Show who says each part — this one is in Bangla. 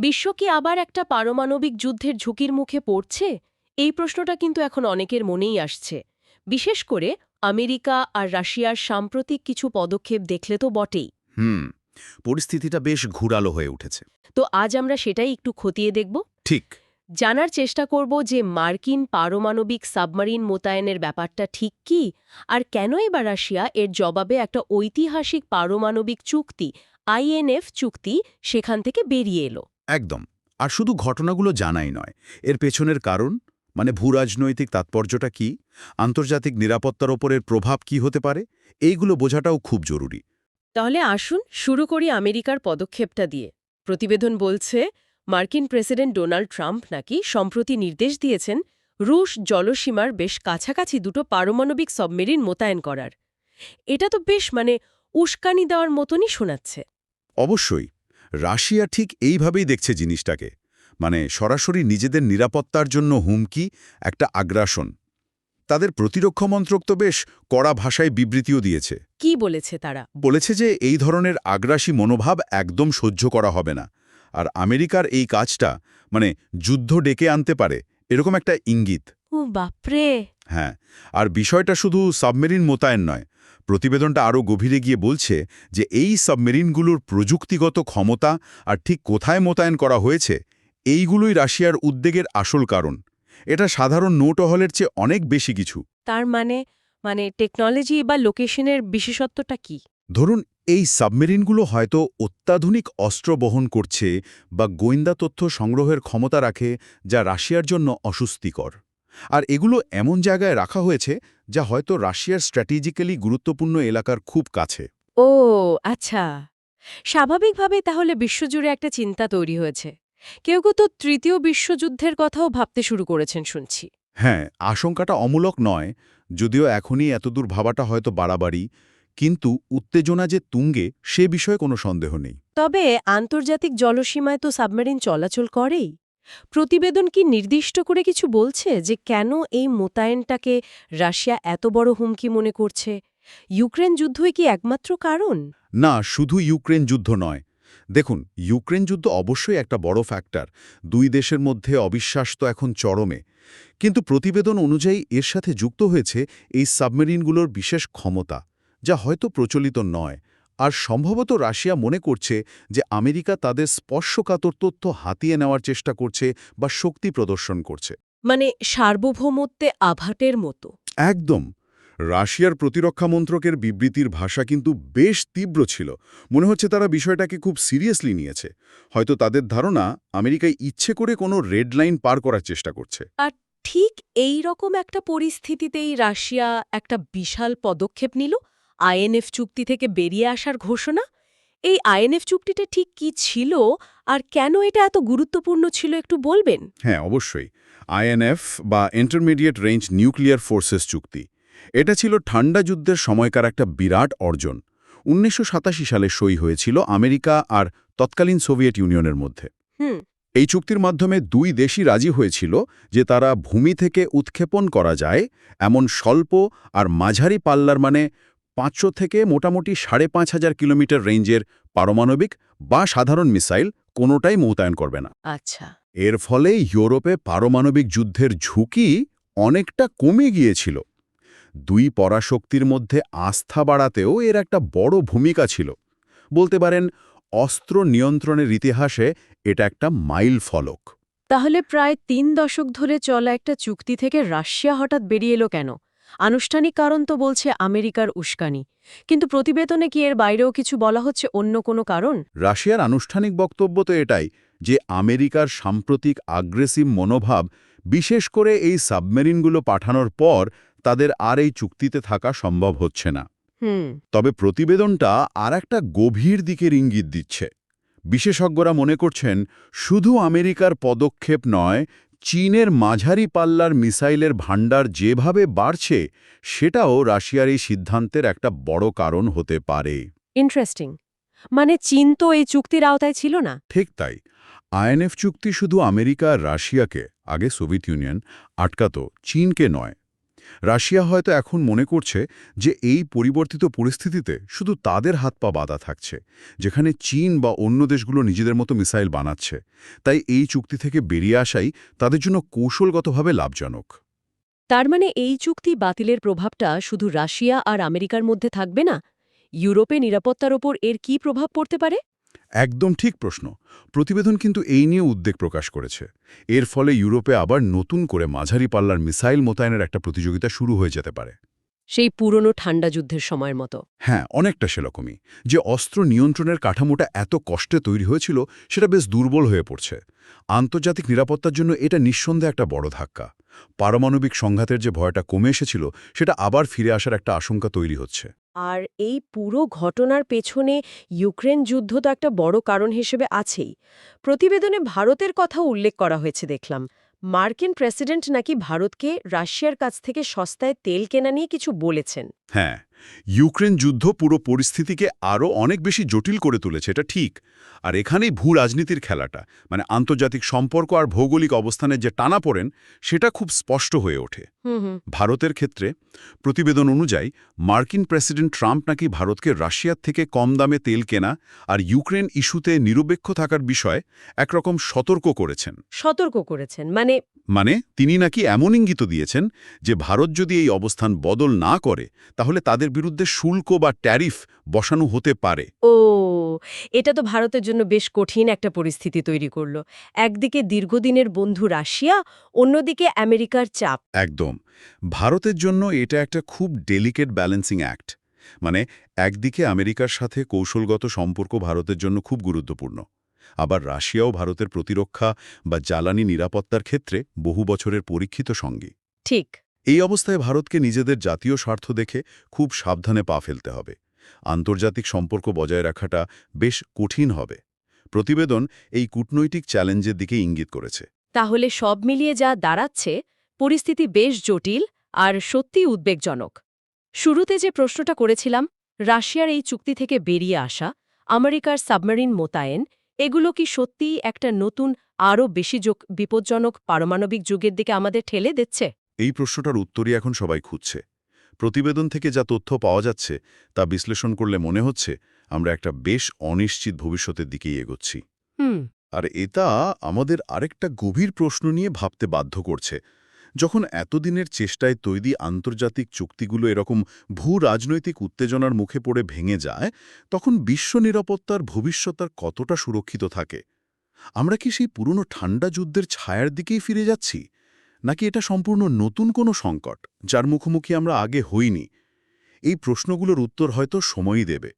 Speaker 1: বিশ্ব কি আবার একটা পারমাণবিক যুদ্ধের ঝুঁকির মুখে পড়ছে? এই প্রশ্নটা কিন্তু এখন অনেকের মনেই আসছে। বিশেষ করে আমেরিকা আর রাশিয়ার সাম্প্রতিক কিছু পদক্ষেপ দেখলে তো বটেই।
Speaker 2: হুম পরিস্থিতিটা বেশ ঘোরালো হয়ে উঠেছে।
Speaker 1: তো আজ আমরা সেটাই একটু খতিয়ে দেখব।
Speaker 2: ঠিক।
Speaker 1: জানার চেষ্টা করব যে মার্কিন পারমাণবিক সাবমারিন মোতায়েনের ব্যাপারটা ঠিক কি, আর কেনই বা রাশিয়া এর জবাবে একটা ঐতিহাসিক পারমাণবিক চুক্তি আইএনএফ চুক্তি সেখান থেকে বেরিয়ে এলো।
Speaker 2: একদম। আর শুধু ঘটনাগুলো জানাই নয়, এর পেছনের কারণ, মানে ভূরাজনৈতিক তাৎপর্যটা কি, আন্তর্জাতিক নিরাপত্তার ওপরের প্রভাব কি হতে পারে, এইগুলো বোঝাটাও খুব জরুরি।
Speaker 1: তাহলে আসুন শুরু করি আমেরিকার পদক্ষেপটা দিয়ে। প্রতিবেদন বলছে মার্কিন প্রেসিডেন্ট ডোনাল্ড ট্রাম্প নাকি সম্প্রতি নির্দেশ দিয়েছেন রুশ জলসীমার বেশ কাছাকাছি দুটো পারমাণবিক সাবমেরিন মোতায়েন করার। এটা তো বেশ উস্কানি দেওয়ার মতনই শোনাচ্ছে।
Speaker 2: অবশ্যই। রাশিয়া ঠিক এইভাবেই দেখছে জিনিসটাকে, মানে সরাসরি নিজেদের নিরাপত্তার জন্য হুমকি, একটা আগ্রাসন। তাদের প্রতিরক্ষা মন্ত্রক তো বেশ কড়া ভাষায় বিবৃতিও দিয়েছে।
Speaker 1: কি বলেছে তারা?
Speaker 2: বলেছে যে এই ধরনের আগ্রাসী মনোভাব একদম সহ্য করা হবে না। আর আমেরিকার এই কাজটা, মানে যুদ্ধ ডেকে আনতে পারে, এরকম একটা ইঙ্গিত।
Speaker 1: ও বাপরে!
Speaker 2: হ্যাঁ, আর বিষয়টা শুধু সাবমেরিন মোতায়েন নয়। প্রতিবেদনটা আরও গভীরে গিয়ে বলছে যে এই সাবমেরিনগুলোর প্রযুক্তিগত ক্ষমতা আর ঠিক কোথায় মোতায়েন করা হয়েছে, এইগুলোই রাশিয়ার উদ্বেগের আসল কারণ। এটা সাধারণ নৌটহলের চেয়ে অনেক বেশি কিছু।
Speaker 1: তার মানে টেকনোলজি বা লোকেশনের বিশেষত্বটা কি?
Speaker 2: ধরুন, এই সাবমেরিনগুলো হয়তো অত্যাধুনিক অস্ত্র বহন করছে বা গোয়েন্দা তথ্য সংগ্রহের ক্ষমতা রাখে, যা রাশিয়ার জন্য অস্বস্তিকর। আর এগুলো এমন জায়গায় রাখা হয়েছে যা হয়তো রাশিয়ার স্ট্র্যাটেজিক্যালি গুরুত্বপূর্ণ এলাকার খুব কাছে।
Speaker 1: ও আচ্ছা। স্বাভাবিকভাবে তাহলে বিশ্বজুড়ে একটা চিন্তা তৈরি হয়েছে। কেউ কেউ তো তৃতীয় বিশ্বযুদ্ধের কথাও ভাবতে শুরু করেছেন শুনছি।
Speaker 2: হ্যাঁ, আশঙ্কাটা অমূলক নয়, যদিও এখনই এতদূর ভাবাটা হয়তো বাড়াবাড়ি। কিন্তু উত্তেজনা যে তুঙ্গে, সে বিষয়ে কোনো সন্দেহ নেই।
Speaker 1: তবে আন্তর্জাতিক জলসীমায় তো সাবমেরিন চলাচল করেই। প্রতিবেদন কি নির্দিষ্ট করে কিছু বলছে যে কেন এই মোতায়েনটাকে রাশিয়া এত বড় হুমকি মনে করছে? ইউক্রেন যুদ্ধই কি একমাত্র কারণ?
Speaker 2: না, শুধু ইউক্রেন যুদ্ধ নয়। দেখুন, ইউক্রেন যুদ্ধ অবশ্যই একটা বড় ফ্যাক্টর। দুই দেশের মধ্যে অবিশ্বাস তো এখন চরমে। কিন্তু প্রতিবেদন অনুযায়ী এর সাথে যুক্ত হয়েছে এই সাবমেরিনগুলোর বিশেষ ক্ষমতা, যা হয়তো প্রচলিত নয়। আর সম্ভবত রাশিয়া মনে করছে যে আমেরিকা তাদের স্পর্শকাতর তথ্য হাতিয়ে নেওয়ার চেষ্টা করছে বা শক্তি প্রদর্শন করছে।
Speaker 1: মানে সার্বভৌমত্বে আঘাতের মতো।
Speaker 2: একদম। রাশিয়ার প্রতিরক্ষা মন্ত্রকের বিবৃতির ভাষা কিন্তু বেশ তীব্র ছিল। মনে হচ্ছে তারা বিষয়টাকে খুব সিরিয়াসলি নিয়েছে। হয়তো তাদের ধারণা আমেরিকায় ইচ্ছে করে কোনো রেড লাইন পার করার চেষ্টা করছে।
Speaker 1: আর ঠিক এই রকম একটা পরিস্থিতিতেই রাশিয়া একটা বিশাল পদক্ষেপ নিল, আইএনএফ চুক্তি থেকে বেরিয়ে আসার ঘোষণা। এই আইএনএফ চুক্তিটা ঠিক কি ছিল, আর কেন এটা এত গুরুত্বপূর্ণ ছিল একটু বলবেন?
Speaker 2: হ্যাঁ, অবশ্যই। আইএনএফ বা ইন্টারমিডিয়েট রেঞ্জ নিউক্লিয়ার ফোর্সেস চুক্তি, এটা ছিল ঠান্ডা যুদ্ধের সময়কার একটা বিরাট অর্জন। ১৯৮৭ সালে সই হয়েছিল আমেরিকা আর তৎকালীন সোভিয়েত ইউনিয়নের মধ্যে।
Speaker 1: হুম।
Speaker 2: এই চুক্তির মাধ্যমে দুই দেশই রাজি হয়েছিল যে তারা ভূমি থেকে উৎক্ষেপণ করা যায় এমন স্বল্প আর মাঝারি পাল্লার, মানে ৫০০ থেকে মোটামুটি ৫,৫০০ কিলোমিটার রেঞ্জের পারমাণবিক বা সাধারণ মিসাইল কোনোটাই মোতায়েন করবে না।
Speaker 1: আচ্ছা।
Speaker 2: এর ফলে ইউরোপে পারমাণবিক যুদ্ধের ঝুঁকি অনেকটা কমে গিয়েছিল। দুই পরাশক্তির মধ্যে আস্থা বাড়াতেও এর একটা বড় ভূমিকা ছিল। বলতে পারেন, অস্ত্র নিয়ন্ত্রণের ইতিহাসে এটা একটা মাইল ফলক।
Speaker 1: তাহলে প্রায় ৩ দশক ধরে চলা একটা চুক্তি থেকে রাশিয়া হঠাৎ বেরিয়ে এলো কেন? আনুষ্ঠানিক কারণ তো বলছে আমেরিকার উস্কানি। কিন্তু প্রতিবেদনে কি এর বাইরেও কিছু বলা হচ্ছে, অন্য কোনো কারণ?
Speaker 2: রাশিয়ার আনুষ্ঠানিক বক্তব্য তো এটাই, যে আমেরিকার সাম্প্রতিক আগ্রেসিভ মনোভাব, বিশেষ করে এই সাবমেরিনগুলো পাঠানোর পর, তাদের আর এই চুক্তিতে থাকা সম্ভব হচ্ছে না।
Speaker 1: হুম।
Speaker 2: তবে প্রতিবেদনটা আর একটা গভীর দিকের ইঙ্গিত দিচ্ছে। বিশেষজ্ঞরা মনে করছেন, শুধু আমেরিকার পদক্ষেপ নয়, চীনের মাঝারি পাল্লার মিসাইলের ভাণ্ডার যেভাবে বাড়ছে, সেটাও রাশিয়ার এই সিদ্ধান্তের একটা বড় কারণ হতে পারে।
Speaker 1: ইন্টারেস্টিং। মানে চীন তো এই চুক্তির আওতায় ছিল না।
Speaker 2: ঠিক তাই। আইএনএফ চুক্তি শুধু আমেরিকা আর রাশিয়াকে, আগে সোভিয়েত ইউনিয়ন, আটকাত, চীনকে নয়। রাশিয়া হয়তো এখন মনে করছে যে এই পরিবর্তিত পরিস্থিতিতে শুধু তাদের হাত পা বাঁধা থাকছে, যেখানে চীন বা অন্য দেশগুলো নিজেদের মতো মিসাইল বানাচ্ছে। তাই এই চুক্তি থেকে বেরিয়ে আসাই তাদের জন্য কৌশলগতভাবে লাভজনক।
Speaker 1: তার মানে এই চুক্তি বাতিলের প্রভাবটা শুধু রাশিয়া আর আমেরিকার মধ্যে থাকবে না, ইউরোপে নিরাপত্তার ওপর এর কী প্রভাব পড়তে পারে?
Speaker 2: একদম ঠিক প্রশ্ন। প্রতিবেদন কিন্তু এই নিয়ে উদ্বেগ প্রকাশ করেছে। এর ফলে ইউরোপে আবার নতুন করে মাঝারি পাল্লার মিসাইল মোতায়েনের একটা প্রতিযোগিতা শুরু হয়ে যেতে পারে।
Speaker 1: সেই পুরনো ঠান্ডা যুদ্ধের সময়ের মতো।
Speaker 2: হ্যাঁ, অনেকটা সেরকমই। যে অস্ত্র নিয়ন্ত্রণের কাঠামোটা এত কষ্টে তৈরি হয়েছিল, সেটা বেশ দুর্বল হয়ে পড়ছে। আন্তর্জাতিক নিরাপত্তার জন্য এটা নিঃসন্দেহে একটা বড় ধাক্কা। পারমাণবিক সংঘাতের যে ভয়টা কমে এসেছিল, সেটা আবার ফিরে আসার একটা আশঙ্কা তৈরি হচ্ছে।
Speaker 1: আর এই পুরো ঘটনার পেছনে ইউক্রেন যুদ্ধ তো একটা বড় কারণ হিসেবে আছেই। প্রতিবেদনে ভারতের কথাও উল্লেখ করা হয়েছে দেখলাম। মার্কিন প্রেসিডেন্ট নাকি ভারতকে রাশিয়ার কাছ থেকে সস্তায় তেল কেনা নিয়ে কিছু বলেছেন।
Speaker 2: হ্যাঁ, ইউক্রেন যুদ্ধ পুরো পরিস্থিতিকে আরও অনেক বেশি জটিল করে তুলেছে, এটা ঠিক। আর এখানেই ভূ রাজনীতির খেলাটা, মানে আন্তর্জাতিক সম্পর্ক আর ভৌগোলিক অবস্থানের যে টানাপোড়েন, সেটা খুব স্পষ্ট হয়ে ওঠে। ভারতের ক্ষেত্রে প্রতিবেদন অনুযায়ী মার্কিন প্রেসিডেন্ট ট্রাম্প নাকি ভারতকে রাশিয়ার থেকে কম দামে তেল কেনা আর ইউক্রেন ইস্যুতে নিরপেক্ষ থাকার বিষয়ে একরকম সতর্ক করেছেন।
Speaker 1: সতর্ক করেছেন
Speaker 2: মানে তিনি নাকি এমন ইঙ্গিত দিয়েছেন যে ভারত যদি এই অবস্থান বদল না করে, তাহলে তাদের বিরুদ্ধে শুল্ক বা ট্যারিফ বসানো হতে পারে।
Speaker 1: ও, এটা তো ভারতের জন্য বেশ কঠিন একটা পরিস্থিতি তৈরি করল। একদিকে দীর্ঘদিনের বন্ধু রাশিয়া, অন্যদিকে আমেরিকার চাপ।
Speaker 2: একদম। ভারতের জন্য এটা একটা খুব ডেলিকেট ব্যালেন্সিং অ্যাক্ট। মানে একদিকে আমেরিকার সাথে কৌশলগত সম্পর্ক ভারতের জন্য খুব গুরুত্বপূর্ণ, আবার রাশিয়াও ভারতের প্রতিরক্ষা বা জ্বালানি নিরাপত্তার ক্ষেত্রে বহু বছরের পরীক্ষিত সঙ্গী।
Speaker 1: ঠিক।
Speaker 2: এই অবস্থায় ভারতকে নিজেদের জাতীয় স্বার্থ দেখে খুব সাবধানে পা ফেলতে হবে। আন্তর্জাতিক সম্পর্ক বজায় রাখাটা বেশ কঠিন হবে। প্রতিবেদন এই কূটনৈতিক চ্যালেঞ্জের দিকে ইঙ্গিত করেছে।
Speaker 1: তাহলে সব মিলিয়ে যা দাঁড়াচ্ছে, পরিস্থিতি বেশ জটিল আর সত্যিই উদ্বেগজনক। শুরুতে যে প্রশ্নটা করেছিলাম, রাশিয়ার এই চুক্তি থেকে বেরিয়ে আসা, আমেরিকার সাবমেরিন মোতায়েন, এগুলো কি সত্যিই একটা নতুন, আরও বেশি বিপজ্জনক পারমাণবিক যুগের দিকে আমাদের ঠেলে দিচ্ছে?
Speaker 2: এই প্রশ্নটার উত্তরই এখন সবাই খুঁজছে। প্রতিবেদন থেকে যা তথ্য পাওয়া যাচ্ছে তা বিশ্লেষণ করলে মনে হচ্ছে আমরা একটা বেশ অনিশ্চিত ভবিষ্যতের দিকেই এগোচ্ছি।
Speaker 1: হুম।
Speaker 2: আর এটা আমাদের আরেকটা গভীর প্রশ্ন নিয়ে ভাবতে বাধ্য করছে। যখন এতদিনের চেষ্টায় তৈরি আন্তর্জাতিক চুক্তিগুলো এরকম ভূ রাজনৈতিক উত্তেজনার মুখে পড়ে ভেঙে যায়, তখন বিশ্ব নিরাপত্তার ভবিষ্যৎ আর কতটা সুরক্ষিত থাকে? আমরা কি সেই পুরনো ঠান্ডা যুদ্ধের ছায়ার দিকেই ফিরে যাচ্ছি, নাকি এটা সম্পূর্ণ নতুন কোনো সংকট যার মুখোমুখি আমরা আগে হইনি? এই প্রশ্নগুলোর উত্তর হয়তো সময়ই দেবে।